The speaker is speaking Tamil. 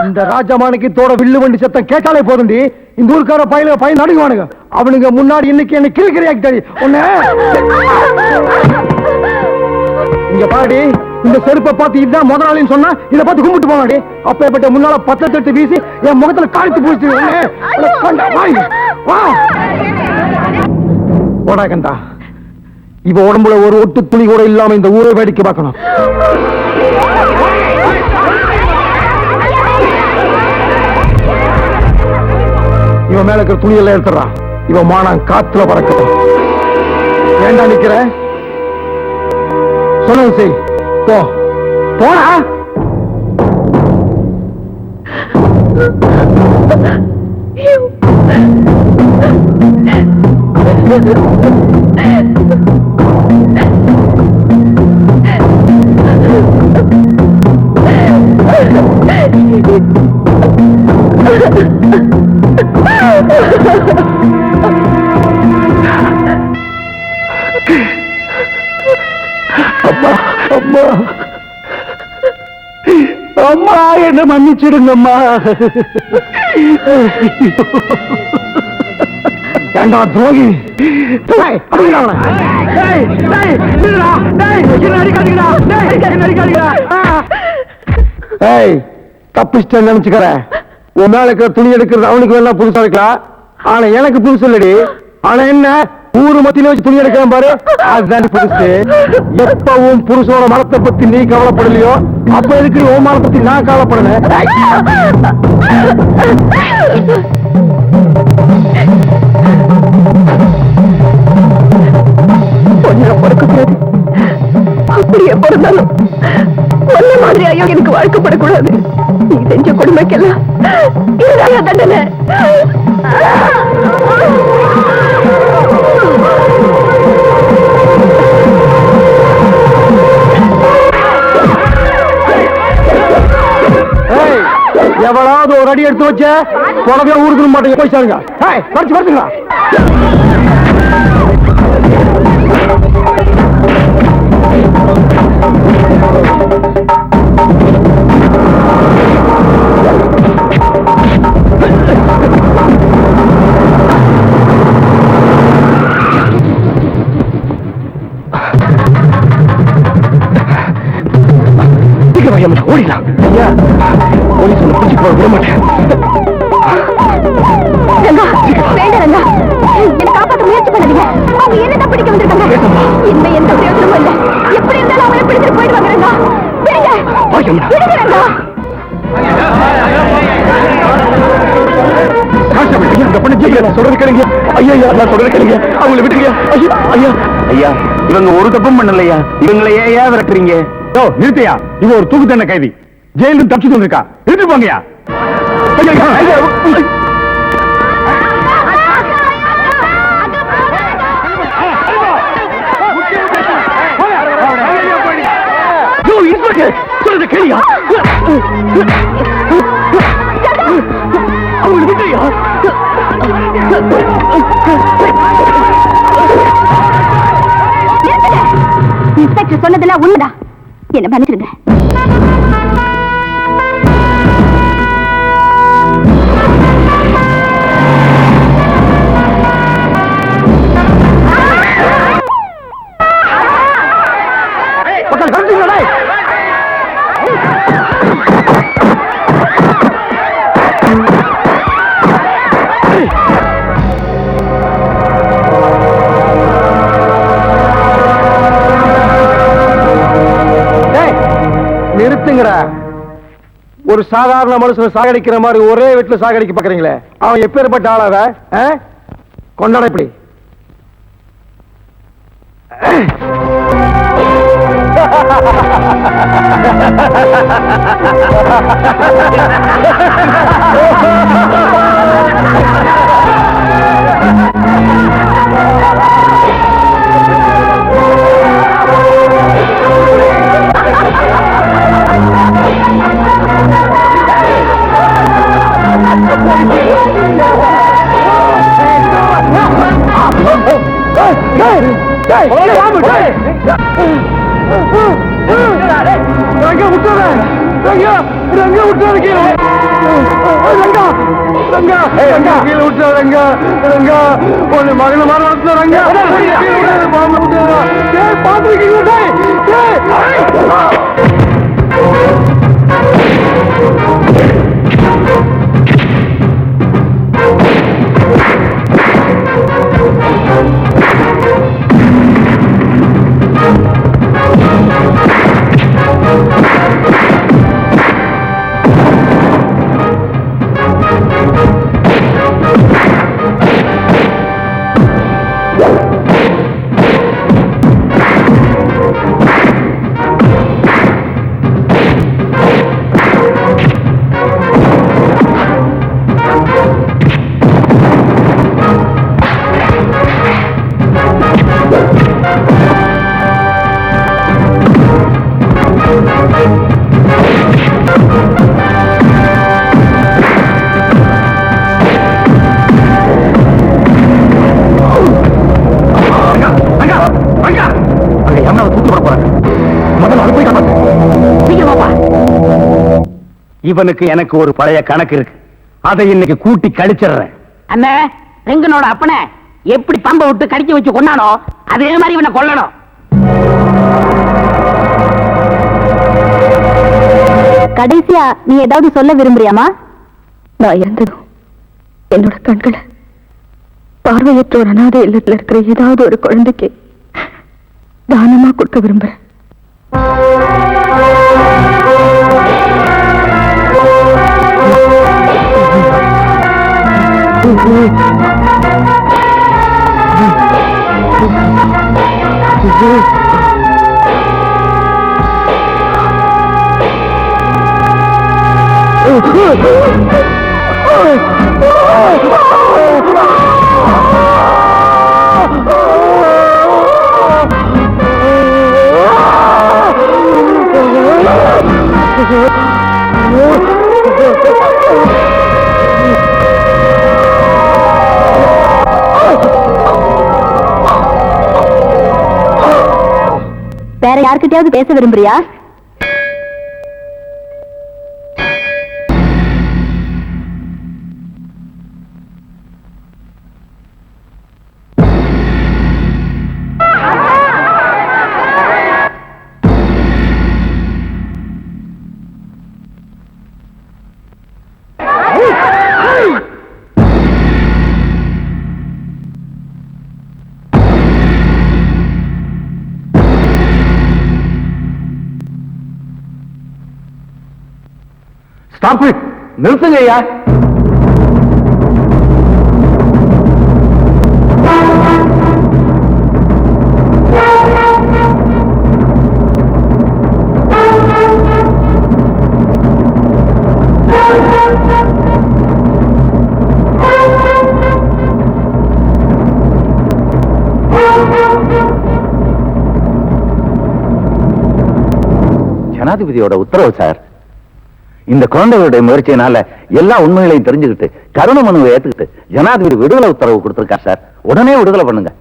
இந்த ராஜமாணிக்கு தோட வில்லு வண்டி சத்தம் கேட்டாலே போதுண்டி. இந்த ஊருக்கார பையன் நடுங்குவானுங்க. அவனுங்க முன்னாடி இன்னைக்கு என்ன கிளிக்கிறியாக்கிட்டாடி உன்ன. இங்க பாடி, இந்த செருப்பை பார்த்து இதுதான் முதலாளின்னு சொன்னா இதை பார்த்து கும்பிட்டு போவாடி. அப்பேற்பட்ட முன்னால 10 வீசி என் முகத்துல காய்ச்சி பூச்சி போடா கண்டா. இவ உடம்புல ஒரு ஒட்டு துணி கூட இல்லாம இந்த ஊரை வேடிக்கை பார்க்கணும். இவன் மேல இருக்கிற துணி எல்லாம் எடுத்துறான். இவன் மானம் காத்துல பறக்கட்டும். ஏண்டா நிக்கிற? சொன்னது செய். போ போடா. அம்மா அம்மா அம்மா, என்ன மன்னிச்சிடுங்கம்மா. ஏண்டா துரோகி, தப்பிச்சிட்ட நினைச்சுக்கிற. உன் மேல இருக்கிற துணி எடுக்கிறது அவனுக்கு வேணா புதுசா இருக்கலாம், ஆனா எனக்கு புதுசு இல்லடி. ஆனா என்ன, ஊரு மத்தியில வச்சு துணி எடுக்கிறேன் பாரு, அதுதான் புதுசு. எப்பவும் புருஷனோட மரத்தை பத்தி நீ கவலைப்படலையோ, அப்ப எதுக்கு உன் மரத்தை பத்தி நான் கவலைப்படல? பொறுக்கக்கூடாது, அப்படியே பிறந்தாலும் ஒன்ன மாதிரி ஐயோ எனக்கு வாழ்க்கப்படக்கூடாது. நீ செஞ்ச கொடுமைக்கெல்லாம் இதுதான் தண்டனை. எவளாவது ஒரு அடி எடுத்து வச்ச புடவையா ஊருக்கு மாட்டேங்க போய் சாருங்க. படிச்சு பாருங்களா? ஓடிலாம். போலீஸ் ஒன்று பிடிச்சு போக விட மாட்டேன். காப்பாற்ற முயற்சி பண்ணாதீங்க. அவங்க என்னதான் பிடிக்க வந்திருக்காங்க. என்ன எந்த பிரயோஜனமும் இல்லை. எப்படி இருந்தாலும் அவங்களை பிடிச்சிட்டு போயிடுவாங்க. சொல்றது கேளுங்க ஐயா, சொல்றது கேளுங்க. அவங்களை விட்டுருங்க ஐயா. ஐயா, இவங்க ஒரு தப்பும் பண்ணலையா, இவங்களை ஏன் விரட்டுறீங்க? நிறுத்தையா, இவ ஒரு தூக்கு தண்டனை கைதி, ஜெயிலும் தப்பிச்சு வந்திருக்கா. நிறுத்து போங்கயா. சொல்றது கேளியா, அவங்களை விட்டுறியா? இன்ஸ்பெக்டர் சொன்னதெல்லாம் உண்மைதான். என்ன மன்னிச்சிருங்க. ஒரு சாதாரண மனுஷனை சாகடிக்கிற மாதிரி ஒரே வீட்டுல சாகடிக்க பாக்குறீங்களே, அவன் எப்பேற்பட்ட ஆளாவ? கொண்டாட இப்படி ரங்கா விட்டுறாரு கீழே. ரங்கா ரங்கா ரங்கா கீழே விட்டுறாரு ரங்கா. ரங்கா உன் மகனை மாற வளர்த்துல ரங்கா. கீழே விடாத, பாம்பு விட்டுறா. ஏய் பாத்துருக்கீங்களா? இவனுக்கு எனக்கு ஒரு பழைய கணக்கு இருக்கு. அதை இன்னைக்கு கூட்டி கழிச்சிடுறேன். அண்ணே, ரெங்கனோட அப்பனை எப்படி பம்ப விட்டு கடிக்க வச்சு கொண்டானோ அதே மாதிரி இவனை கொல்லணும். கடைசியா நீ ஏதாவது சொல்ல விரும்புறியாமா? நான் இறந்ததும் என்னோட கண்களை பார்வையற்ற ஒரு அனாதை இல்லத்துல இருக்கிற ஏதாவது ஒரு குழந்தைக்கு தானமா கொடுக்க விரும்புறேன். வேற யார்கிட்டயாவது பேச விரும்புறியா? நிறுத்துங்க ஐயா. ஜனாதிபதியோட உத்தரவு சார். இந்த குழந்தைகளுடைய முயற்சியினால எல்லா உண்மைகளையும் தெரிஞ்சுக்கிட்டு கருணை மனுவை ஏத்துக்கிட்டு ஜனாதிபதி விடுதலை உத்தரவு கொடுத்திருக்கார் சார். உடனே விடுதலை பண்ணுங்க.